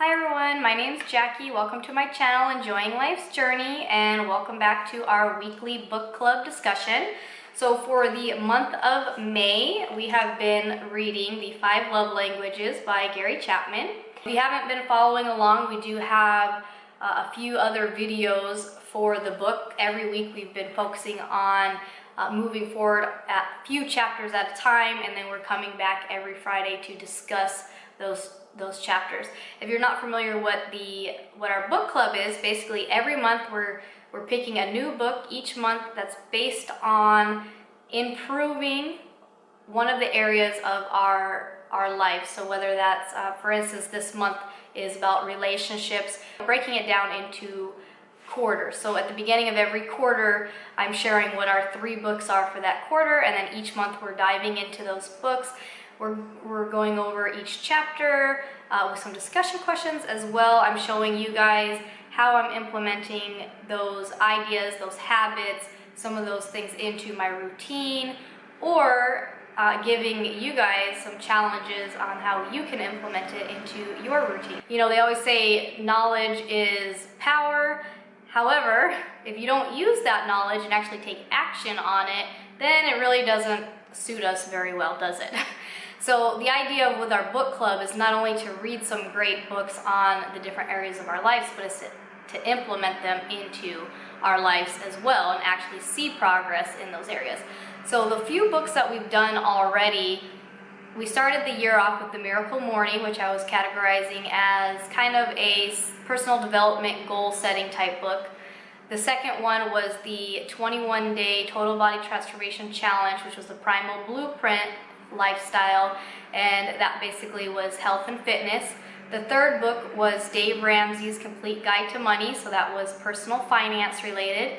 Hi everyone, my name's Jackie. Welcome to my channel, Enjoying Life's Journey, and welcome back to our weekly book club discussion. So for the month of May, we have been reading The 5 Love Languages by Gary Chapman. If you haven't been following along, we do have a few other videos for the book. Every week we've been focusing on moving forward a few chapters at a time, and then we're coming back every Friday to discuss those chapters. If you're not familiar what our book club is, basically every month we're picking a new book each month that's based on improving one of the areas of our life. So whether that's, for instance, this month is about relationships, breaking it down into quarters. So at the beginning of every quarter, I'm sharing what our 3 books are for that quarter, and then each month we're diving into those books. We're going over each chapter with some discussion questions as well. I'm showing you guys how I'm implementing those ideas, those habits, some of those things into my routine, or giving you guys some challenges on how you can implement it into your routine. You know, they always say knowledge is power. However, if you don't use that knowledge and actually take action on it, then it really doesn't suit us very well, does it? So the idea with our book club is not only to read some great books on the different areas of our lives, but it's to implement them into our lives as well and actually see progress in those areas. So the few books that we've done already, we started the year off with The Miracle Morning, which I was categorizing as kind of a personal development goal setting type book. The second one was the 21-day Total Body Transformation Challenge, which was the Primal Blueprint lifestyle, and that basically was health and fitness. The third book was Dave Ramsey's Complete Guide to Money, so that was personal finance related.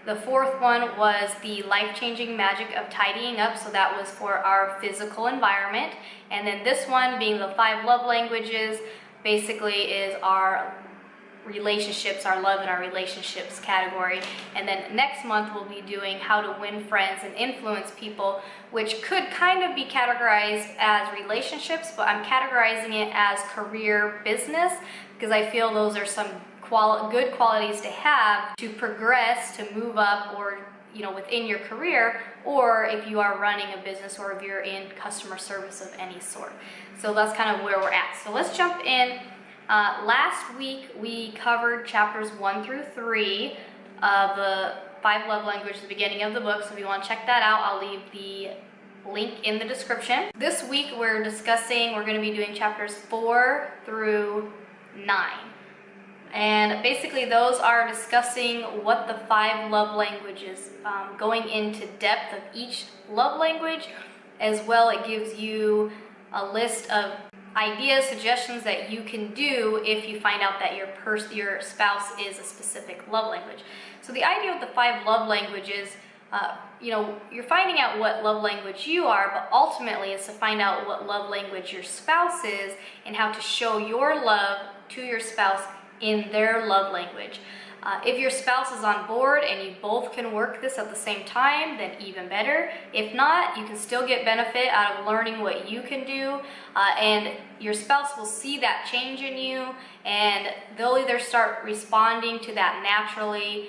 The fourth one was the Life-Changing Magic of Tidying Up, so that was for our physical environment. And then this one, being the 5 Love Languages, basically is our relationships, our love and our relationships category. And then next month we'll be doing How to Win Friends and Influence People, which could kind of be categorized as relationships, but I'm categorizing it as career business because I feel those are some good qualities to have to progress, to move up, or within your career, or if you are running a business, or if you're in customer service of any sort. So that's kind of where we're at. So let's jump in. Last week we covered chapters 1 through 3 of the 5 Love Languages, the beginning of the book, so if you want to check that out, I'll leave the link in the description. This week we're going to be doing chapters 4 through 9. And basically those are discussing what the 5 love languages, going into depth of each love language. As well, it gives you a list of ideas, suggestions that you can do if you find out that your spouse is a specific love language. So the idea of the 5 love languages, you're finding out what love language you are, but ultimately is to find out what love language your spouse is and how to show your love to your spouse in their love language. If your spouse is on board and you both can work this at the same time, then even better. If not, you can still get benefit out of learning what you can do, and your spouse will see that change in you, and they'll either start responding to that naturally,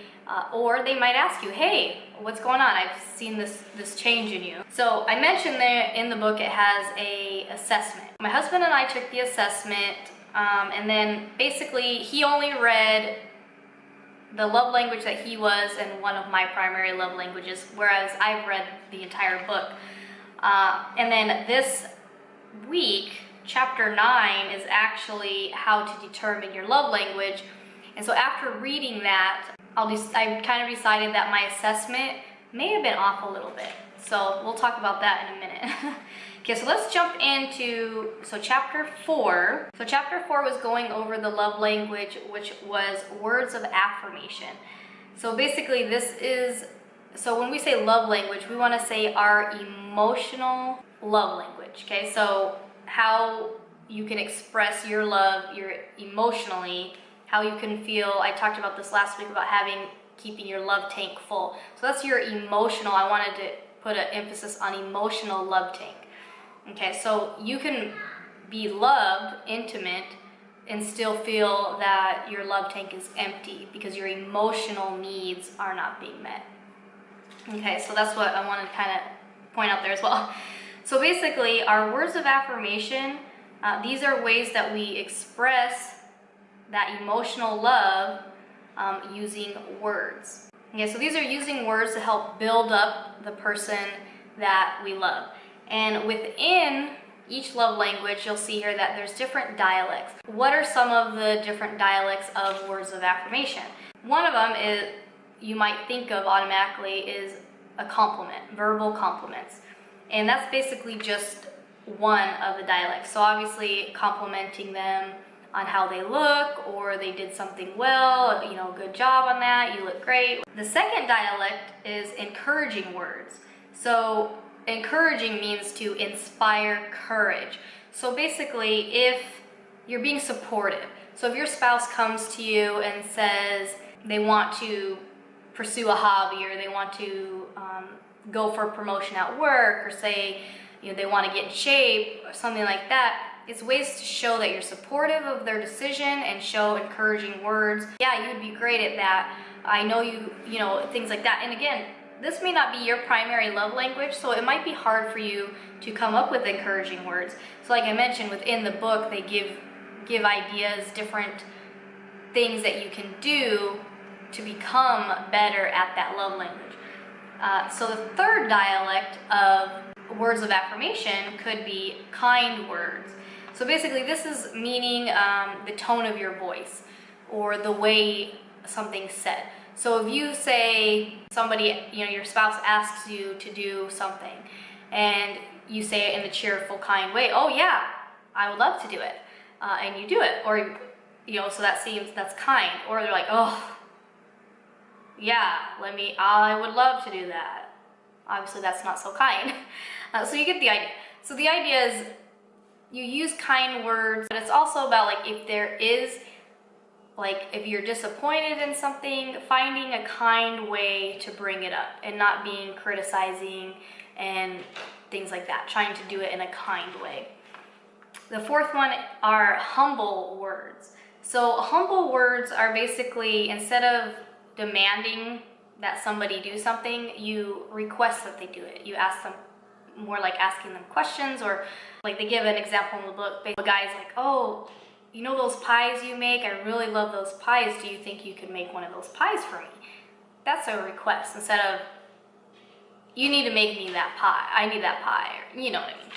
or they might ask you, hey, what's going on? I've seen this change in you. So I mentioned there in the book it has a assessment. My husband and I took the assessment, and then basically he only read the love language that he was and one of my primary love languages, whereas I've read the entire book. And then this week, chapter 9 is actually how to determine your love language. And so after reading that, I kind of decided that my assessment may have been off a little bit. So we'll talk about that in a minute. Okay, so let's jump into chapter 4. So chapter 4 was going over the love language, which was words of affirmation. So basically so when we say love language, we want to say our emotional love language, okay? So how you can express your love, emotionally, how you can feel. I talked about this last week about keeping your love tank full. So that's your emotional. I wanted to put an emphasis on emotional love tank. Okay, so you can be loved, intimate, and still feel that your love tank is empty because your emotional needs are not being met. Okay, so that's what I want to kind of point out there as well. So basically, our words of affirmation, these are ways that we express that emotional love using words. Okay, so these are using words to help build up the person that we love. And within each love language, you'll see here that there's different dialects. What are some of the different dialects of words of affirmation? One of them is, you might think of automatically, is a compliment, verbal compliments. And that's basically just one of the dialects. So obviously complimenting them on how they look, or they did something well, you know, good job on that, you look great. The second dialect is encouraging words. So encouraging means to inspire courage. So basically, if you're being supportive, so if your spouse comes to you and says they want to pursue a hobby, or they want to go for a promotion at work, or say, you know, they want to get in shape or something like that, it's ways to show that you're supportive of their decision and show encouraging words. Yeah, you'd be great at that. I know you know, things like that. And again, this may not be your primary love language, so it might be hard for you to come up with encouraging words. So like I mentioned, within the book, they give ideas, different things that you can do to become better at that love language. So the third dialect of words of affirmation could be kind words. So basically, this is meaning the tone of your voice or the way something's said. So if you say somebody, you know, your spouse asks you to do something, and you say it in a cheerful, kind way, oh yeah, I would love to do it, and you do it, or, you know, so that's kind. Or they're like, oh, yeah, I would love to do that. Obviously that's not so kind. So you get the idea. So the idea is you use kind words, but it's also about, like, if there is, like, if you're disappointed in something, finding a kind way to bring it up and not being criticizing and things like that, trying to do it in a kind way. The fourth one are humble words. So humble words are basically, instead of demanding that somebody do something, you request that they do it. You ask them, more like asking them questions, or like they give an example in the book. The guy's like, oh, you know those pies you make? I really love those pies. Do you think you could make one of those pies for me? That's a request, instead of, you need to make me that pie. I need that pie. Or, you know what I mean.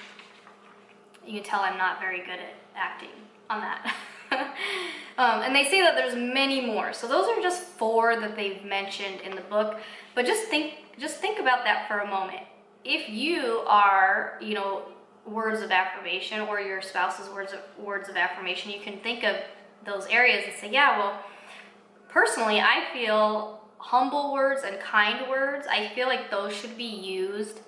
You can tell I'm not very good at acting on that. And they say that there's many more. So those are just 4 that they've mentioned in the book. But just think about that for a moment. If you are, you know, words of affirmation, or your spouse's words of affirmation, you can think of those areas and say, yeah, well, personally, I feel humble words and kind words, I feel like those should be used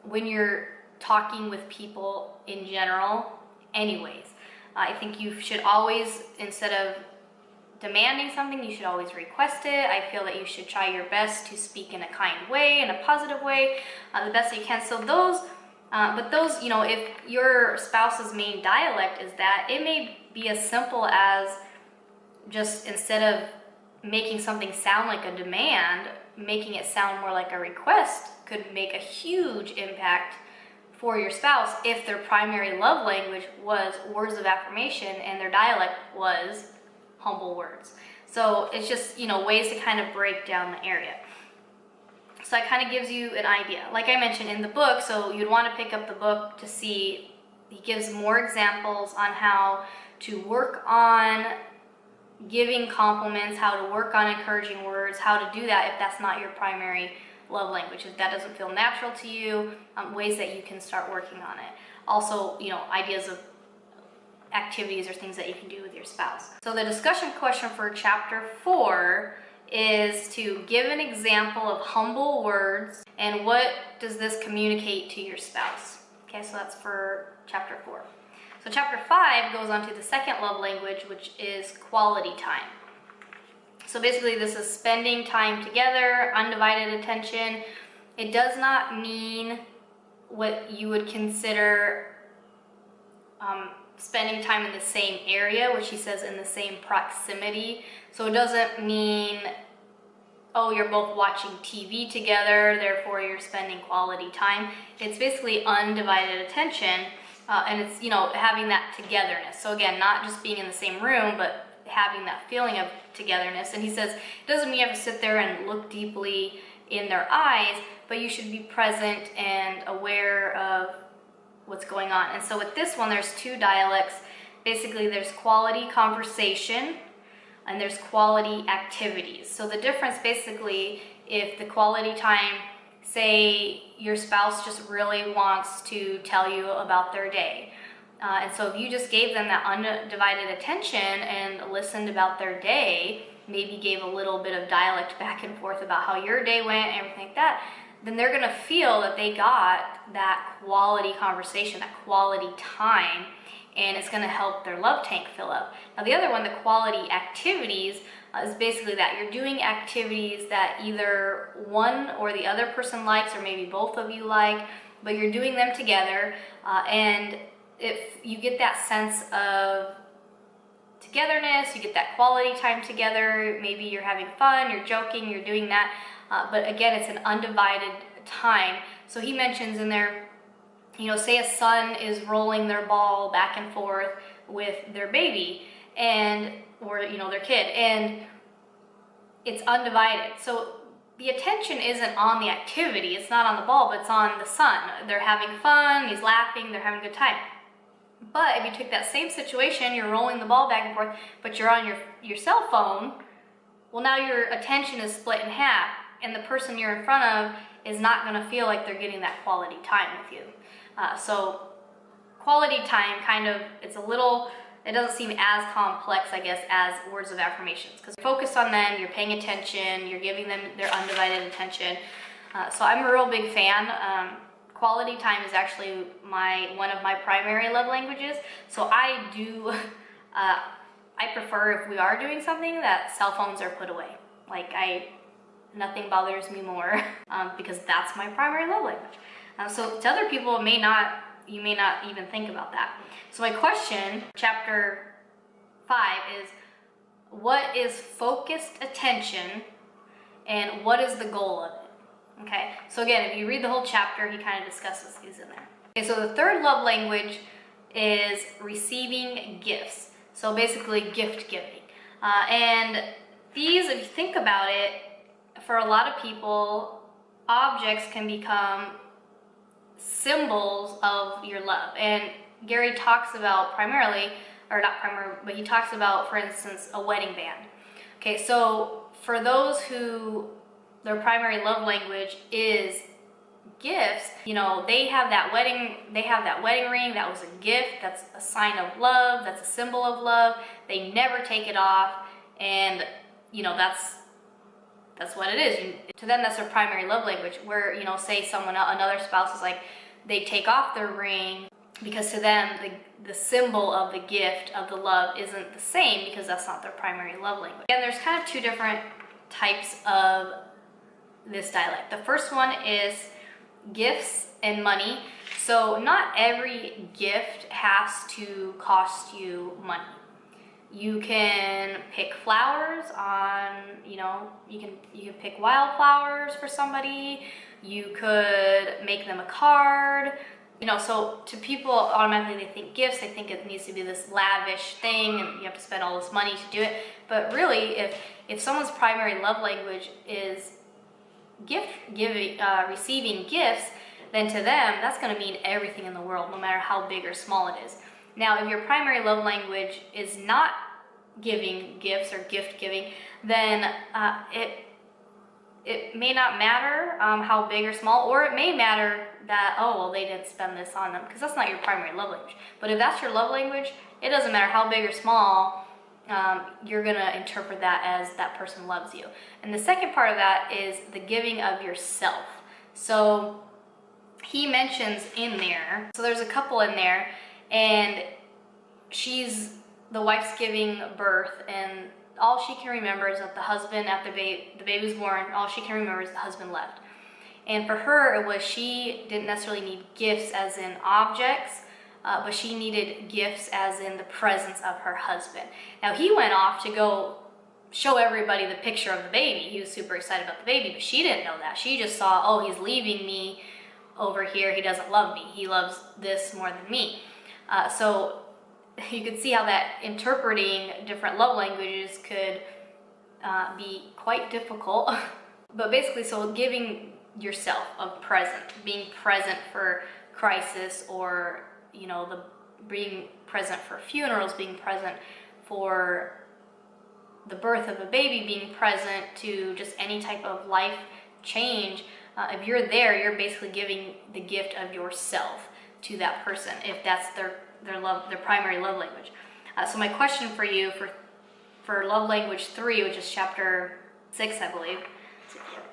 when you're talking with people in general anyways. I think you should always, instead of demanding something, you should always request it. I feel that you should try your best to speak in a kind way, in a positive way, the best that you can. So those, but those, you know, if your spouse's main dialect is that, it may be as simple as just, instead of making something sound like a demand, making it sound more like a request could make a huge impact for your spouse if their primary love language was words of affirmation and their dialect was humble words. So it's just, you know, ways to kind of break down the area. So that kind of gives you an idea. Like I mentioned in the book, so you'd want to pick up the book to see, he gives more examples on how to work on giving compliments, how to work on encouraging words, how to do that if that's not your primary love language, if that doesn't feel natural to you, ways that you can start working on it. Also, you know, ideas of activities or things that you can do with your spouse. So the discussion question for chapter 4 is to give an example of humble words and what does this communicate to your spouse. Okay, so that's for chapter 4. So chapter 5 goes on to the second love language, which is quality time. So basically this is spending time together, undivided attention. It does not mean what you would consider spending time in the same area, which he says in the same proximity. So it doesn't mean, oh, you're both watching TV together, therefore you're spending quality time. It's basically undivided attention, and it's, you know, having that togetherness. So again, not just being in the same room, but having that feeling of togetherness. And he says, it doesn't mean you have to sit there and look deeply in their eyes, but you should be present and aware of what's going on. And so with this one, there's two dialects. Basically, there's quality conversation and there's quality activities. So the difference basically, if the quality time, say your spouse just really wants to tell you about their day. And so if you just gave them that undivided attention and listened about their day, maybe gave a little bit of dialect back and forth about how your day went, everything like that, then they're gonna feel that they got that quality conversation, that quality time, and it's gonna help their love tank fill up. Now the other one, the quality activities, is basically that you're doing activities that either one or the other person likes, or maybe both of you like, but you're doing them together, and if you get that sense of togetherness, you get that quality time together, maybe you're having fun, you're joking, you're doing that, but again, it's an undivided time. So he mentions in there, you know, say a son is rolling their ball back and forth with their baby, and, or, you know, their kid, and it's undivided. So the attention isn't on the activity, it's not on the ball, but it's on the son. They're having fun, he's laughing, they're having a good time. But if you take that same situation, you're rolling the ball back and forth, but you're on your cell phone, well, now your attention is split in half, and the person you're in front of is not going to feel like they're getting that quality time with you. So quality time kind of, it's a little, it doesn't seem as complex, I guess, as words of affirmations, because focus on them, you're paying attention, you're giving them their undivided attention. So I'm a real big fan. Quality time is actually one of my primary love languages. So I do, I prefer, if we are doing something, that cell phones are put away. Like, nothing bothers me more, because that's my primary love language. So to other people, you may not even think about that. So my question, chapter 5, is what is focused attention and what is the goal of it? Okay, so again, if you read the whole chapter, he kind of discusses these in there. Okay, so the third love language is receiving gifts. So basically gift giving. And these, if you think about it, for a lot of people, objects can become symbols of your love. And Gary talks about primarily, or not primarily, but he talks about, for instance, a wedding band. Okay, so for those who their primary love language is gifts, you know, they have that wedding ring, that was a gift, that's a sign of love, that's a symbol of love. They never take it off, and you know, that's what it is. To them, that's their primary love language. Where, you know, say another spouse is like, they take off their ring, because to them the symbol of the gift of the love isn't the same, because that's not their primary love language. And there's kind of two different types of this dialect. The first one is gifts and money. So not every gift has to cost you money. You can pick flowers on, you know, you can pick wildflowers for somebody. You could make them a card. You know, so to people, automatically they think gifts, they think it needs to be this lavish thing and you have to spend all this money to do it. But really, if someone's primary love language is receiving gifts, then to them, that's going to mean everything in the world, no matter how big or small it is. Now, if your primary love language is not giving gifts or gift giving, then it may not matter how big or small, or it may matter that, oh, well, they didn't spend this on them, because that's not your primary love language. But if that's your love language, it doesn't matter how big or small, you're going to interpret that as that person loves you. And the second part of that is the giving of yourself. So he mentions in there, so there's a couple in there, and the wife's giving birth, and all she can remember is that the husband, after the baby was born, all she can remember is the husband left. And for her, it was, she didn't necessarily need gifts as in objects, but she needed gifts as in the presence of her husband. Now he went off to go show everybody the picture of the baby. He was super excited about the baby, but she didn't know that. She just saw, oh, he's leaving me over here. He doesn't love me. He loves this more than me. So you could see how that interpreting different love languages could be quite difficult. But basically, so giving yourself a present, being present for crisis, or being present for funerals, being present for the birth of a baby, being present to just any type of life change. If you're there, you're basically giving the gift of yourself to that person, if that's their primary love language. So my question for you for love language 3, which is chapter 6, I believe.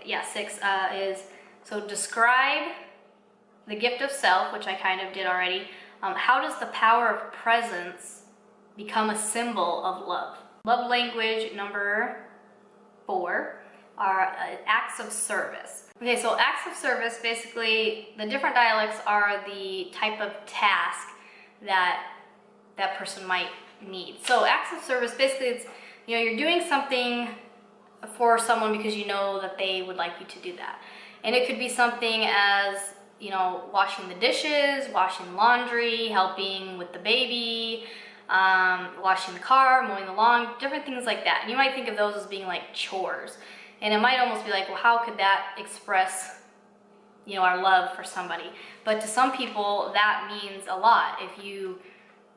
Yeah, 6 is, so describe the gift of self, which I kind of did already. How does the power of presence become a symbol of love? Love language number 4 are acts of service. Okay, so acts of service, basically the different dialects are the type of task that that person might need. So acts of service, basically it's, you're doing something for someone because you know that they would like you to do that. And it could be something as, washing the dishes, washing laundry, helping with the baby, washing the car, mowing the lawn, different things like that. And you might think of those as being like chores. And it might almost be like, well, how could that express, our love for somebody? But to some people, that means a lot. If you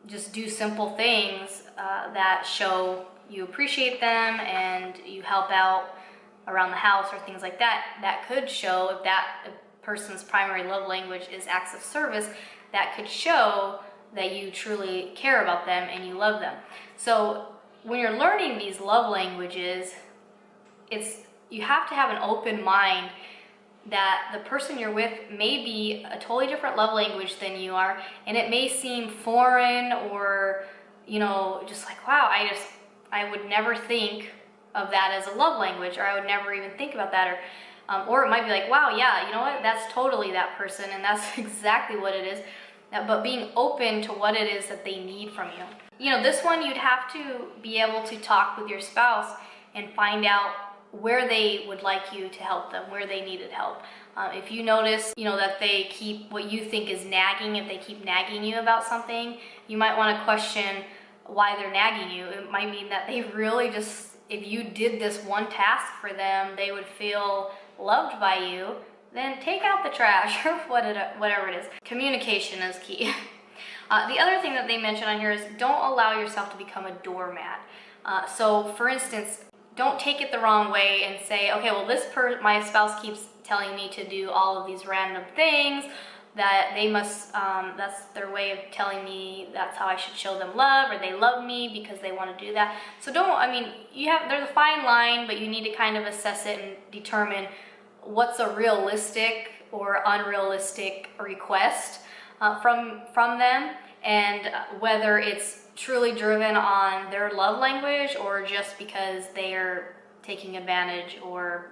just do simple things that show you appreciate them and you help out around the house or things like that, that could show, if that person's primary love language is acts of service, that could show that you truly care about them and you love them. So when you're learning these love languages, you have to have an open mind that the person you're with may be a totally different love language than you are, and it may seem foreign or, just like, wow, I would never think of that as a love language, or I would never even think about that, or it might be like, wow, yeah, you know what, that's totally that person, and that's exactly what it is. But being open to what it is that they need from you. This one you'd have to be able to talk with your spouse and find out where they would like you to help them, where they needed help. If you notice, that they keep what you think is nagging, if they keep nagging you about something, you might want to question why they're nagging you. It might mean that they really just, if you did this one task for them, they would feel loved by you. Then take out the trash or whatever it is. Communication is key. The other thing that they mention on here is don't allow yourself to become a doormat. So for instance, don't take it the wrong way and say, okay, well, my spouse keeps telling me to do all of these random things, that they must, that's their way of telling me that's how I should show them love, or they love me because they want to do that. So there's a fine line, but you need to kind of assess it and determine what's a realistic or unrealistic request from them, and whether it's truly driven on their love language or just because they are taking advantage or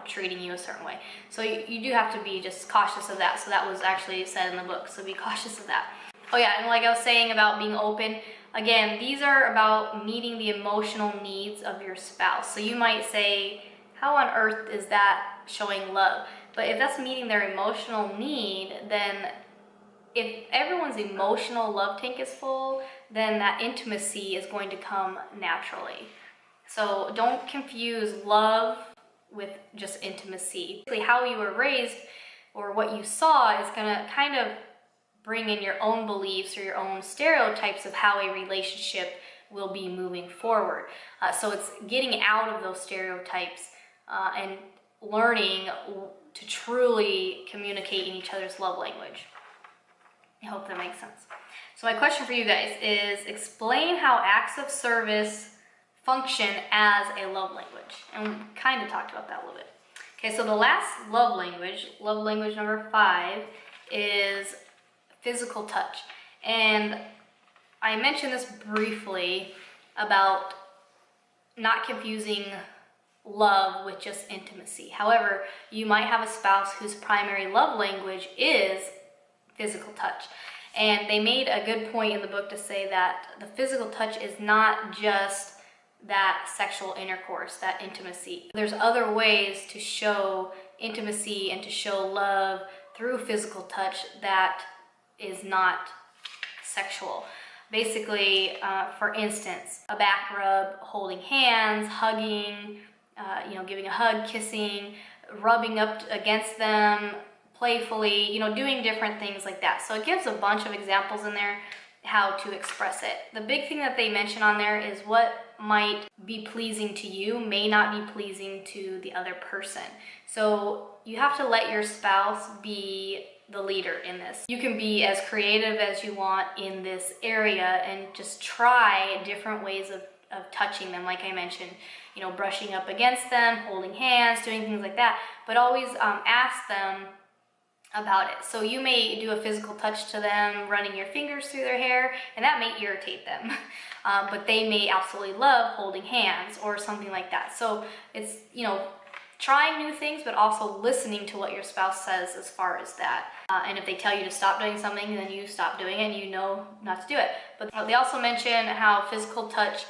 treating you a certain way. So you do have to be just cautious of that. So that was actually said in the book, so be cautious of that. Oh yeah, and like I was saying about being open, again, these are about meeting the emotional needs of your spouse. So you might say, how on earth is that showing love? But if that's meeting their emotional need, then if everyone's emotional love tank is full, then that intimacy is going to come naturally. So don't confuse love with just intimacy. How you were raised or what you saw is going to kind of bring in your own beliefs or your own stereotypes of how a relationship will be moving forward. So it's getting out of those stereotypes and learning to truly communicate in each other's love language. I hope that makes sense. So my question for you guys is, explain how acts of service function as a love language. And we kind of talked about that a little bit. Okay, so the last love language number 5, is physical touch. And I mentioned this briefly about not confusing love with just intimacy. However, you might have a spouse whose primary love language is physical touch. And they made a good point in the book to say that the physical touch is not just that sexual intercourse, that intimacy. There's other ways to show intimacy and to show love through physical touch that is not sexual. Basically, for instance, a back rub, holding hands, hugging, giving a hug, kissing, rubbing up against them playfully, doing different things like that. So it gives a bunch of examples in there how to express it. The big thing that they mention on there is what might be pleasing to you may not be pleasing to the other person. So you have to let your spouse be the leader in this. You can be as creative as you want in this area and just try different ways of touching them, like I mentioned, brushing up against them, holding hands, doing things like that, but always ask them about it. So you may do a physical touch to them, running your fingers through their hair, and that may irritate them. But they may absolutely love holding hands or something like that. So it's, trying new things, but also listening to what your spouse says as far as that. And if they tell you to stop doing something, then you stop doing it and you know not to do it. But they also mention how physical touch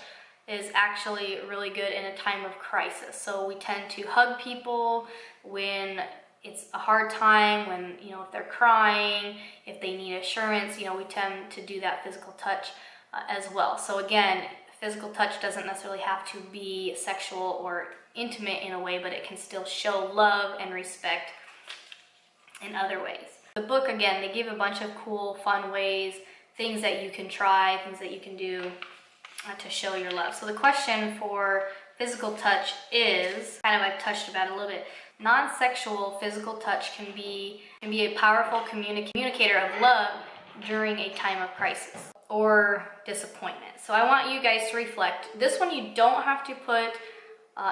is actually really good in a time of crisis. So we tend to hug people when it's a hard time, when, if they're crying, if they need assurance, we tend to do that physical touch as well. So again, physical touch doesn't necessarily have to be sexual or intimate in a way, but it can still show love and respect in other ways. The book, again, they give a bunch of cool, fun ways, things that you can try, things that you can do to show your love. So the question for physical touch is, kind of I've touched about it a little bit, non-sexual physical touch can be a powerful communicator of love during a time of crisis or disappointment. So I want you guys to reflect. This one you don't have to put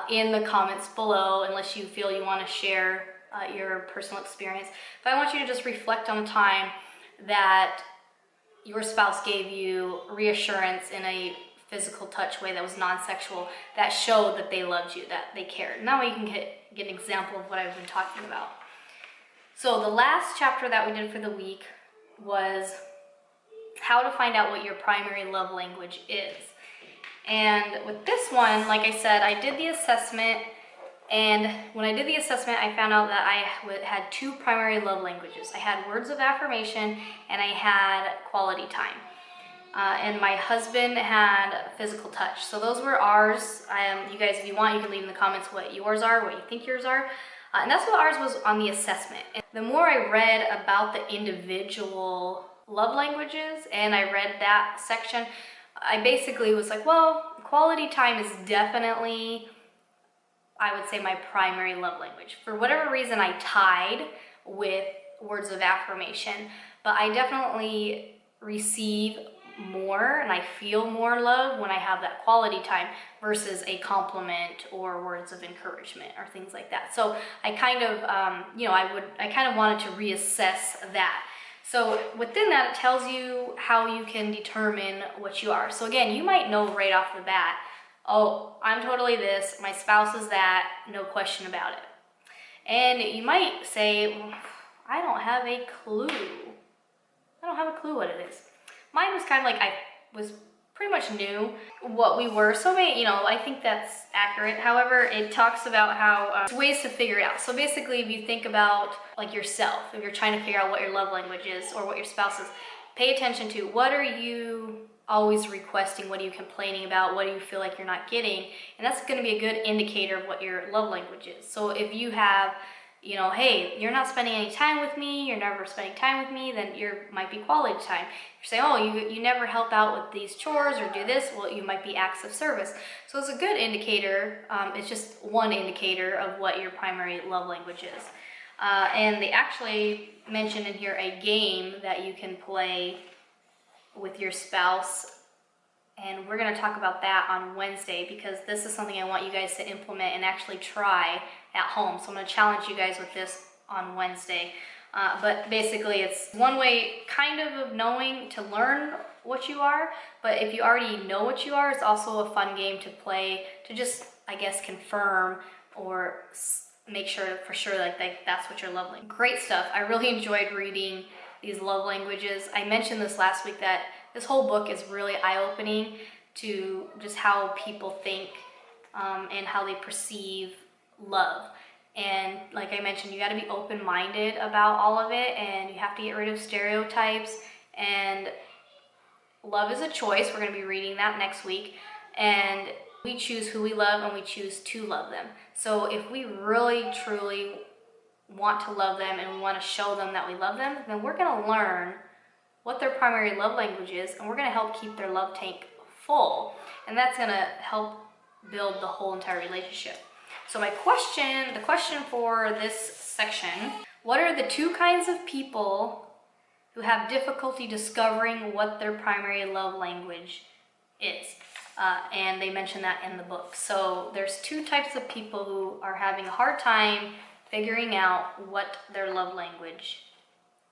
in the comments below unless you feel you want to share your personal experience. But I want you to just reflect on the time that your spouse gave you reassurance in a physical touch way that was non-sexual, that showed that they loved you, that they cared. And that way you can get an example of what I've been talking about. So the last chapter that we did for the week was how to find out what your primary love language is. And with this one, like I said, I did the assessment, and when I did the assessment, I found out that I had two primary love languages. I had words of affirmation and I had quality time. And my husband had physical touch. So those were ours. You guys, if you want, you can leave in the comments what yours are, what you think yours are. And that's what ours was on the assessment. And the more I read about the individual love languages and I read that section, I basically was like, well, quality time is definitely, I would say, my primary love language. For whatever reason, I tied with words of affirmation, but I definitely receive more and I feel more love when I have that quality time versus a compliment or words of encouragement or things like that. So I kind of, I kind of wanted to reassess that. So within that, it tells you how you can determine what you are. So again, you might know right off the bat, oh, I'm totally this, my spouse is that, no question about it. And you might say, well, I don't have a clue. I don't have a clue what it is. Mine was kind of like I was pretty much knew what we were. So I think that's accurate. However, it talks about how ways to figure it out. So basically, if you think about like yourself, if you're trying to figure out what your love language is or what your spouse is, pay attention to what are you always requesting, what are you complaining about, what do you feel like you're not getting, and that's going to be a good indicator of what your love language is. So if you have, hey, you're not spending any time with me, you're never spending time with me, then might be quality time. If you're saying, oh, you never help out with these chores or do this, well, you might be acts of service. So it's a good indicator. It's just one indicator of what your primary love language is. And they actually mentioned in here a game that you can play with your spouse, and we're going to talk about that on Wednesday because this is something I want you guys to implement and actually try at home. So I'm going to challenge you guys with this on Wednesday. But basically it's one way kind of knowing to learn what you are, but if you already know what you are, it's also a fun game to play to just, I guess, confirm or make sure for sure like that's what you're loving. Great stuff. I really enjoyed reading these love languages. I mentioned this last week that this whole book is really eye-opening to just how people think and how they perceive love. And like I mentioned, you got to be open-minded about all of it, and you have to get rid of stereotypes. And love is a choice. We're going to be reading that next week. And we choose who we love, and we choose to love them. So if we really, truly want to love them and we want to show them that we love them, then we're going to learn what their primary love language is, and we're going to help keep their love tank full. And that's going to help build the whole entire relationship. So the question for this section, what are the 2 kinds of people who have difficulty discovering what their primary love language is? And they mention that in the book. So there's 2 types of people who are having a hard time figuring out what their love language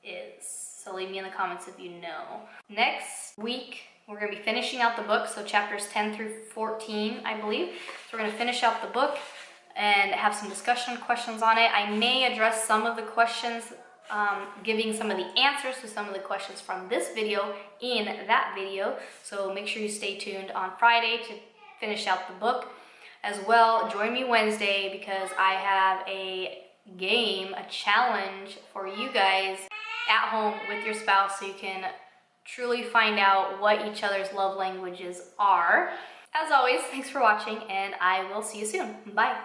is. So leave me in the comments if you know. Next week, we're going to be finishing out the book, so chapters 10 through 14, I believe. So we're going to finish out the book and have some discussion questions on it. I may address some of the questions, giving some of the answers to some of the questions from this video in that video. So make sure you stay tuned on Friday to finish out the book. As well, join me Wednesday because I have a game, a challenge for you guys at home with your spouse so you can truly find out what each other's love languages are. As always, thanks for watching, and I will see you soon. Bye.